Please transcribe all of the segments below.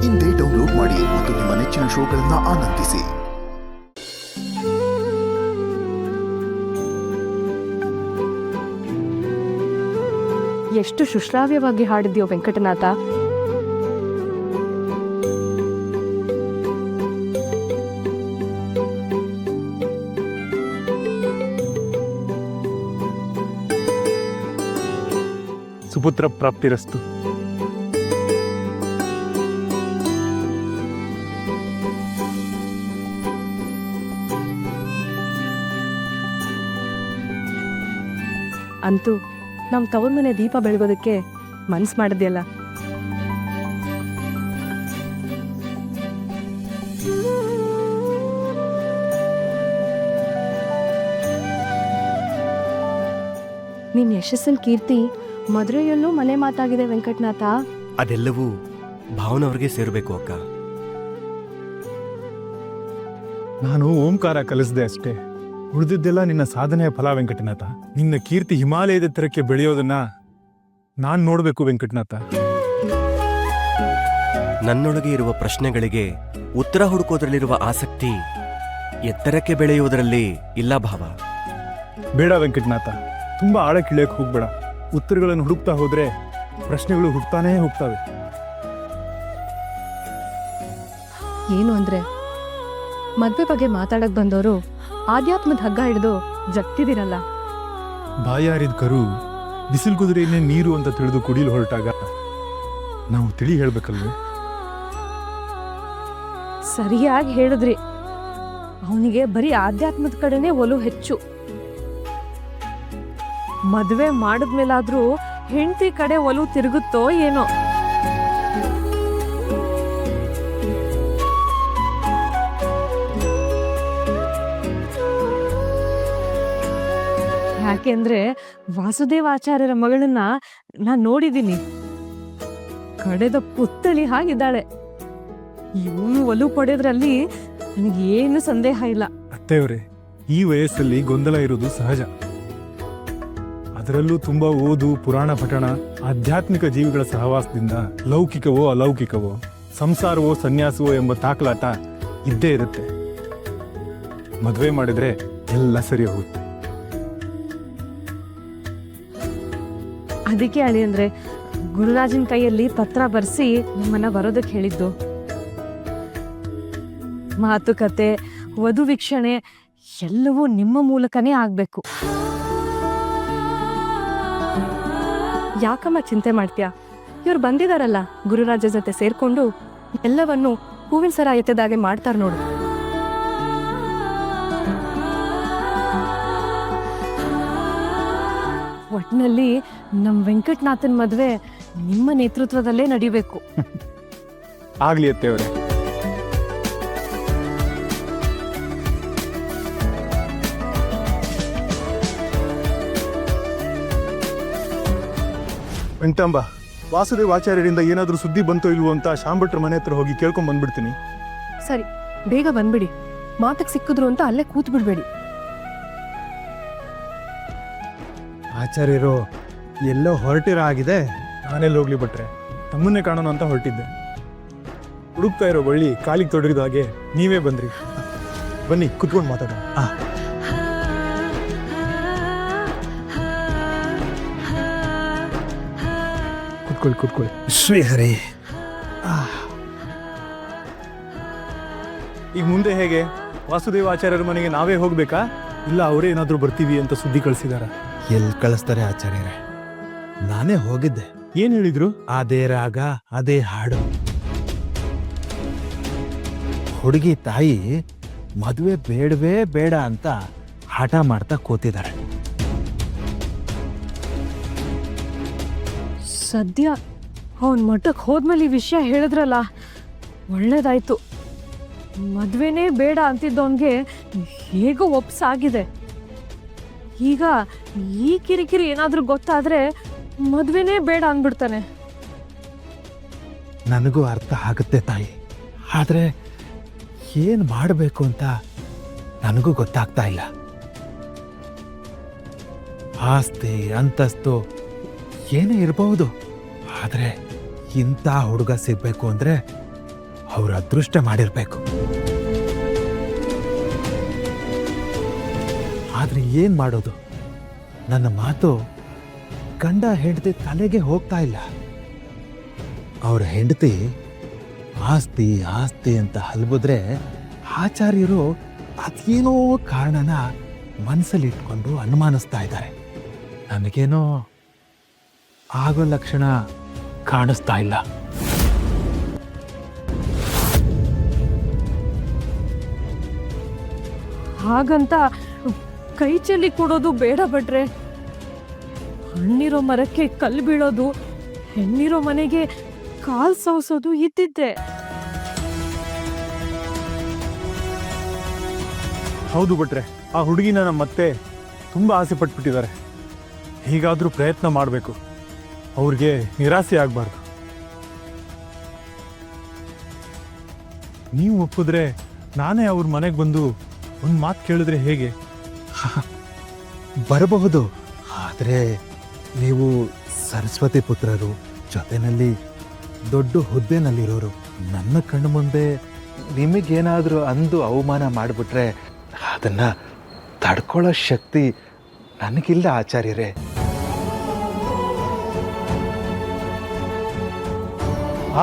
ಇಂದೇ ಡೌನ್ಲೋಡ್ ಮಾಡಿ ಮತ್ತು ನಿಮ್ಮ ನೆಚ್ಚಿನ ಶೋಗಳನ್ನು ಆನಂದಿಸಿ. ಎಷ್ಟು ಸುಶ್ರಾವ್ಯವಾಗಿ ಹಾಡಿದ್ಯೋ ವೆಂಕಟನಾಥ. ಸುಪುತ್ರ ಪ್ರಾಪ್ತಿರಸ್ತು. ಅಂತೂ ನಮ್ಮ ತವ್ರ ಮನೆ ದೀಪ ಬೆಳಗೋದಕ್ಕೆ ಮನ್ಸು ಮಾಡಿದ್ಯಲ್ಲ. ನಿನ್ನ ಯಶಸ್ಸಿನ ಕೀರ್ತಿ ಮದುವೆಯಲ್ಲೂ ಮನೆ ಮಾತಾಗಿದೆ ವೆಂಕಟನಾಥ. ಅದೆಲ್ಲವೂ ಭಾವನವ್ರಿಗೆ ಸೇರಬೇಕು ಅಕ್ಕ. ನಾನು ಓಂಕಾರ ಕಲಿಸ್ದೆ ಅಷ್ಟೇ, ಉಳಿದಿದ್ದೆಲ್ಲ ನಿನ್ನ ಸಾಧನೆಯ ಫಲ ವೆಂಕಟನಾಥ. ನಿನ್ನ ಕೀರ್ತಿ ಹಿಮಾಲಯದ ಎತ್ತರಕ್ಕೆ ಬೆಳೆಯೋದನ್ನ ನಾನ್ ನೋಡ್ಬೇಕು ವೆಂಕಟನಾಥ. ನನ್ನೊಳಗೆ ಇರುವ ಪ್ರಶ್ನೆಗಳಿಗೆ ಉತ್ತರ ಹುಡುಕೋದ್ರಲ್ಲಿರುವ ಆಸಕ್ತಿ ಎತ್ತರಕ್ಕೆ ಬೆಳೆಯುವುದರಲ್ಲಿ ಇಲ್ಲ ಭಾವ. ಬೇಡ ವೆಂಕಟನಾಥ, ತುಂಬಾ ಆಳಕ್ಕಿಳಿಯಕ್ಕೆ ಹೋಗ್ಬೇಡ. ಉತ್ತರಗಳನ್ನು ಹುಡುಕ್ತಾ ಹೋದ್ರೆ ಪ್ರಶ್ನೆಗಳು ಹುಡ್ತಾನೇ ಹೋಗ್ತವೆ. ಏನು ಅಂದ್ರೆ ಮದ್ವೆ ಬಗ್ಗೆ ಮಾತಾಡಕ್ ಬಂದವರು ಆಧ್ಯಾತ್ಮದ ಹಗ್ಗ ಹಿಡಿದು ಜಗ್ತಿದಿರಲ್ಲ. ಬಾಯಾರಿದ ಕರು ಬಿಸಿಲು ಕುದುರೆಯನ್ನೇ ನೀರು ಅಂತ ತಿಳಿದು ಕುಡಿಲು ಹೊರಟಾಗ ನಾವು ತಿಳಿ ಹೇಳ್ಬೇಕಲ್ವೇ? ಸರಿಯಾಗಿ ಹೇಳಿದ್ರಿ. ಅವನಿಗೆ ಬರೀ ಆಧ್ಯಾತ್ಮದ ಕಡೆನೇ ಒಲವು ಹೆಚ್ಚು. ಮದ್ವೆ ಮಾಡಿದ್ಮೇಲಾದ್ರೂ ಹೆಂಡತಿ ಕಡೆ ಒಲವು ತಿರುಗುತ್ತೋ ಏನೋ. ಯಾಕೆಂದ್ರೆ ವಾಸುದೇವಾಚಾರ್ಯರ ಮಗಳನ್ನ ನಾನ್ ನೋಡಿದ್ದೀನಿ. ಕಡೆದ ಪುತ್ತಳಿ ಹಾಗಿದ್ದಾಳೆ. ಇವನು ಒಲವು ಪಡೆಯೋದ್ರಲ್ಲಿ ನನಗೇನು ಸಂದೇಹ ಇಲ್ಲ. ಅತ್ತೆಯವರೇ, ಈ ವಯಸ್ಸಲ್ಲಿ ಗೊಂದಲ ಇರುವುದು ಸಹಜ. ಅದರಲ್ಲೂ ತುಂಬಾ ಓದು, ಪುರಾಣ ಪಠಣ, ಆಧ್ಯಾತ್ಮಿಕ ಜೀವಿಗಳ ಸಹವಾಸದಿಂದ ಲೌಕಿಕವೋ ಅಲೌಕಿಕವೋ, ಸಂಸಾರವೋ ಸನ್ಯಾಸವೋ ಎಂಬ ತಾಕಲಾಟ ಇದ್ದೇ ಇರುತ್ತೆ. ಮದುವೆ ಮಾಡಿದ್ರೆ ಎಲ್ಲ ಸರಿ ಹೋಗುತ್ತೆ. ಅದಕ್ಕೆ ಅಳಿ ಅಂದ್ರೆ ಗುರುರಾಜನ ಕೈಯಲ್ಲಿ ಪತ್ರ ಬರ್ಸಿ ನಿಮ್ಮನ್ನ ಬರೋದಕ್ಕೆ ಹೇಳಿದ್ದು. ಮಾತುಕತೆ, ವಧು ವೀಕ್ಷಣೆ ಎಲ್ಲವೂ ನಿಮ್ಮ ಮೂಲಕನೇ ಆಗ್ಬೇಕು. ಯಾಕಮ್ಮ ಚಿಂತೆ ಮಾಡ್ತೀಯಾ? ಇವ್ರು ಬಂದಿದಾರಲ್ಲ, ಗುರುರಾಜ ಜೊತೆ ಸೇರ್ಕೊಂಡು ಎಲ್ಲವನ್ನು ಹೂವಿನ ಸರ ಎತ್ತದಾಗೆ ಮಾಡ್ತಾರ ನೋಡು. ಒಟ್ನಲ್ಲಿ ನಮ್ ವೆಂಕಟನಾಥನ್ ಮದ್ವೆ ನಿಮ್ಮ ನೇತೃತ್ವದಲ್ಲೇ ನಡಿಬೇಕು. ಆಗ್ಲಿ ಅತ್ತೆಯವರೇ. ವೆಂಕಟಾಂಬ, ವಾಸುದೇವಾಚಾರ್ಯರಿಂದ ಏನಾದ್ರೂ ಸುದ್ದಿ ಬಂತೋ ಇಲ್ವೋ ಅಂತ ಶಾಂಭಟ್ರ ಮನೆ ಹತ್ರ ಹೋಗಿ ಕೇಳ್ಕೊಂಡ್ ಬಂದ್ಬಿಡ್ತೀನಿ. ಸರಿ, ಬೇಗ ಬಂದ್ಬಿಡಿ. ಮಾತಕ್ ಸಿಕ್ಕಿದ್ರು ಅಂತ ಅಲ್ಲೇ ಕೂತ್ ಬಿಡ್ಬೇಡಿ. ಆಚಾರ್ಯರು ಎಲ್ಲೋ ಹೊರಟಿರೋ ಆಗಿದೆ. ನಾನೆಲ್ಲಿ ಹೋಗ್ಲಿ ಬಿಟ್ರೆ, ತಮ್ಮನ್ನೇ ಕಾಣೋಣ ಅಂತ ಹೊರಟಿದ್ದೆ. ಹುಡುಕ್ತಾ ಇರೋ ಬಳ್ಳಿ ಕಾಲಿಗೆ ತೊಡಗಿದ ಹಾಗೆ ನೀವೇ ಬಂದ್ರಿ. ಬನ್ನಿ ಕುತ್ಕೊಂಡು ಮಾತಾಡೋಣ. ಕುತ್ಕೊಳ್ಳಿ ಕುತ್ಕೊಳ್ಳಿ. ಶ್ರೀಹರಿ, ಈಗ ಮುಂದೆ ಹೇಗೆ? ವಾಸುದೇವಾಚಾರ್ಯರ ಮನೆಗೆ ನಾವೇ ಹೋಗ್ಬೇಕಾ, ಇಲ್ಲ ಅವರೇ ಏನಾದ್ರೂ ಬರ್ತೀವಿ ಅಂತ ಸುದ್ದಿ ಕಳಿಸಿದಾರ? ಎಲ್ಲಿ ಕಳಿಸ್ತಾರೆ ಆಚಾರ್ಯರೇ? ನಾನೇ ಹೋಗಿದ್ದೆ. ಏನ್ ಹೇಳಿದ್ರು? ಅದೇ ರಾಗ, ಅದೇ ಹಾಡು. ಹುಡುಗಿ ತಾಯಿ ಮದುವೆ ಬೇಡವೇ ಬೇಡ ಅಂತ ಹಠ ಮಾಡ್ತಾ ಕೂತಿದ್ದಾರೆ. ಸದ್ಯ ಅವನ್ ಮಠಕ್ಕೆ ಹೋದ್ಮೇಲೆ ಈ ವಿಷಯ ಹೇಳಿದ್ರಲ್ಲ, ಒಳ್ಳೇದಾಯ್ತು. ಮದ್ವೆನೇ ಬೇಡ ಅಂತಿದ್ದವನ್ಗೆ ಹೇಗೋ ಒಪ್ಸಾಗಿದೆ. ಈಗ ಈ ಕಿರಿಕಿರಿ ಏನಾದ್ರೂ ಗೊತ್ತಾದ್ರೆ ಮದ್ವೆನೇ ಬೇಡ ಅಂದ್ಬಿಡ್ತಾನೆ. ನನಗೂ ಅರ್ಥ ಆಗುತ್ತೆ ತಾಯಿ, ಆದ್ರೆ ಏನ್ ಮಾಡಬೇಕು ಅಂತ ನನಗೂ ಗೊತ್ತಾಗ್ತಾ ಇಲ್ಲ. ಆಸ್ತಿ ಅಂತಸ್ತು ಏನೇ ಇರಬಹುದು, ಆದ್ರೆ ಇಂಥ ಹುಡುಗ ಸಿಗ್ಬೇಕು ಅಂದ್ರೆ ಅವ್ರ ಅದೃಷ್ಟ ಮಾಡಿರ್ಬೇಕು. ಆದ್ರೆ ಏನ್ ಮಾಡೋದು, ನನ್ನ ಮಾತು ಗಂಡ ಹೆಂಡತಿ ತಲೆಗೆ ಹೋಗ್ತಾ ಇಲ್ಲ. ಅವ್ರ ಹೆಂಡತಿ ಆಸ್ತಿ ಆಸ್ತಿ ಅಂತ ಹಲ್ಬಿದ್ರೆ ಆಚಾರ್ಯರು ಅದೇನೋ ಕಾರಣನ ಮನಸ್ಸಲ್ಲಿ ಇಟ್ಕೊಂಡು ಅನುಮಾನಿಸ್ತಾ ಇದ್ದಾರೆ. ನನಗೇನೋ ಆಗೋ ಲಕ್ಷಣ ಕಾಣಿಸ್ತಾ ಇಲ್ಲ. ಹಾಗಂತ ಕೈ ಚೆಲ್ಲಿ ಕೊಡೋದು ಬೇಡ ಭಟ್ರೆ. ಹಣ್ಣಿರೋ ಮರಕ್ಕೆ ಕಲ್ಲು ಬೀಳೋದು, ಹೆಣ್ಣಿರೋ ಮನೆಗೆ ಕಾಲ್ ಸವಸೋದು ಇದ್ದಿದ್ದೆ. ಹೌದು ಭಟ್ರೆ, ಆ ಹುಡುಗಿನ ನಮ್ಮ ಮತ್ತೆ ತುಂಬ ಆಸೆ ಪಟ್ಬಿಟ್ಟಿದ್ದಾರೆ. ಹೀಗಾದರೂ ಪ್ರಯತ್ನ ಮಾಡಬೇಕು, ಅವ್ರಿಗೆ ನಿರಾಸೆ ಆಗಬಾರ್ದು. ನೀವು ಒಪ್ಪಿದ್ರೆ ನಾನೇ ಅವ್ರ ಮನೆಗೆ ಬಂದು ಒಂದು ಮಾತು ಕೇಳಿದ್ರೆ ಹೇಗೆ? ಬರಬಹುದು, ಆದರೆ ನೀವು ಸರಸ್ವತಿ ಪುತ್ರರು, ಜೊತೆನಲ್ಲಿ ದೊಡ್ಡ ಹುದ್ದೆನಲ್ಲಿರೋರು. ನನ್ನ ಕಣ್ಣು ಮುಂದೆ ನಿಮಗೇನಾದರೂ ಅಂದು ಅವಮಾನ ಮಾಡಿಬಿಟ್ರೆ ಅದನ್ನ ತಡ್ಕೊಳ್ಳೋ ಶಕ್ತಿ ನನಗಿಲ್ಲ ಆಚಾರ್ಯರೇ.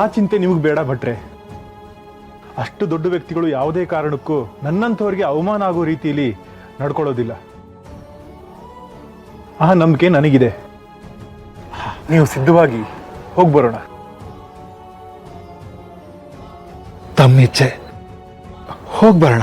ಆ ಚಿಂತೆ ನಿಮಗೆ ಬೇಡ ಭಟ್ರೆ. ಅಷ್ಟು ದೊಡ್ಡ ವ್ಯಕ್ತಿಗಳು ಯಾವುದೇ ಕಾರಣಕ್ಕೂ ನನ್ನಂಥವ್ರಿಗೆ ಅವಮಾನ ಆಗೋ ರೀತಿಯಲ್ಲಿ ನಡ್ಕೊಳ್ಳೋದಿಲ್ಲ. ಆ ನಂಬಿಕೆ ನನಗಿದೆ. ನೀವು ಸಿದ್ಧವಾಗಿ ಹೋಗ್ಬರೋಣ. ತಮ್ಮಿಚ್ಛೆ, ಹೋಗ್ಬರೋಣ.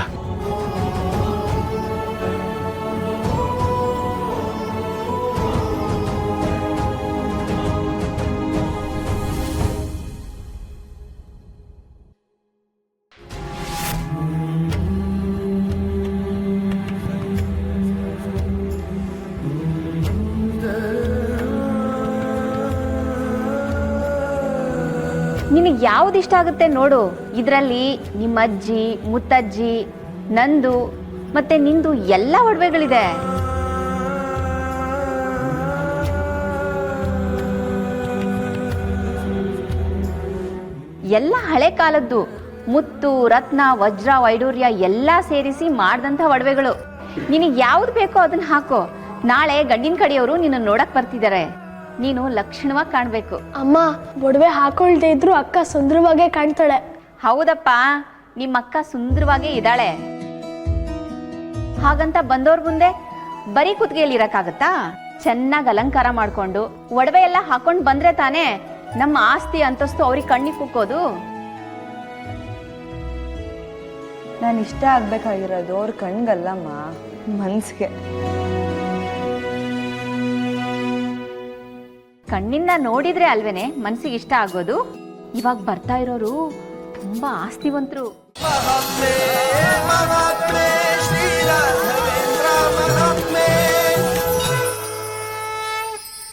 ನಿನಗೆ ಯಾವ್ದು ಇಷ್ಟ ಆಗುತ್ತೆ ನೋಡು. ಇದರಲ್ಲಿ ನಿಮ್ಮ ಅಜ್ಜಿ, ಮುತ್ತಜ್ಜಿ, ನಂದು ಮತ್ತೆ ನಿಂದು ಎಲ್ಲ ಒಡವೆಗಳಿದೆ. ಎಲ್ಲ ಹಳೆ ಕಾಲದ್ದು ಮುತ್ತು, ರತ್ನ, ವಜ್ರ, ವೈಡೂರ್ಯ ಎಲ್ಲ ಸೇರಿಸಿ ಮಾಡಿದಂಥ ಒಡವೆಗಳು. ನಿನಗೆ ಯಾವ್ದು ಬೇಕೋ ಅದನ್ನ ಹಾಕೋ. ನಾಳೆ ಗಂಡಿನ ಕಡೆಯವರು ನಿನ್ನ ನೋಡಕ್ ಬರ್ತಿದ್ದಾರೆ. ನೀನು ಲಕ್ಷಣವಾಗಿ ಕಾಣಬೇಕು. ಅಮ್ಮ, ಒಡವೆ ಹಾಕೊಳ್ದೇ ಇದ್ರು ಅಕ್ಕ ಸುಂದರವಾಗೇ ಕಾಣ್ತಾಳೆ. ಹೌದಪ್ಪ, ನಿಮ್ಮ ಅಕ್ಕ ಸುಂದರವಾಗೇ ಇದ್ದಾಳೆ. ಹಾಗಂತ ಬಂದವ್ರ ಮುಂದೆ ಬರೀ ಕುತ್ತಿಗೆಯಲ್ಲಿ ಇರಕ್ಕಾಗತ್ತಾ? ಚೆನ್ನಾಗಿ ಅಲಂಕಾರ ಮಾಡ್ಕೊಂಡು ಒಡವೆ ಎಲ್ಲ ಹಾಕೊಂಡು ಬಂದ್ರೆ ತಾನೇ ನಮ್ಮ ಆಸ್ತಿ ಅಂತಸ್ತು ಅವ್ರಿಗೆ ಕಣ್ಣಿಗೆ ಕುಕ್ಕೋದು. ನಾನು ಇಷ್ಟ ಆಗ್ಬೇಕಾಗಿರೋದು ಅವ್ರ ಕಣ್ಗಲ್ಲಮ್ಮ, ಮನ್ಸಿಗೆ. ಕಣ್ಣಿಂದ ನೋಡಿದ್ರೆ ಅಲ್ವೇನೆ ಮನ್ಸಿಗೆ ಇಷ್ಟ ಆಗೋದು. ಇವಾಗ ಬರ್ತಾ ಇರೋರು ತುಂಬಾ ಆಸ್ತಿವಂತರು.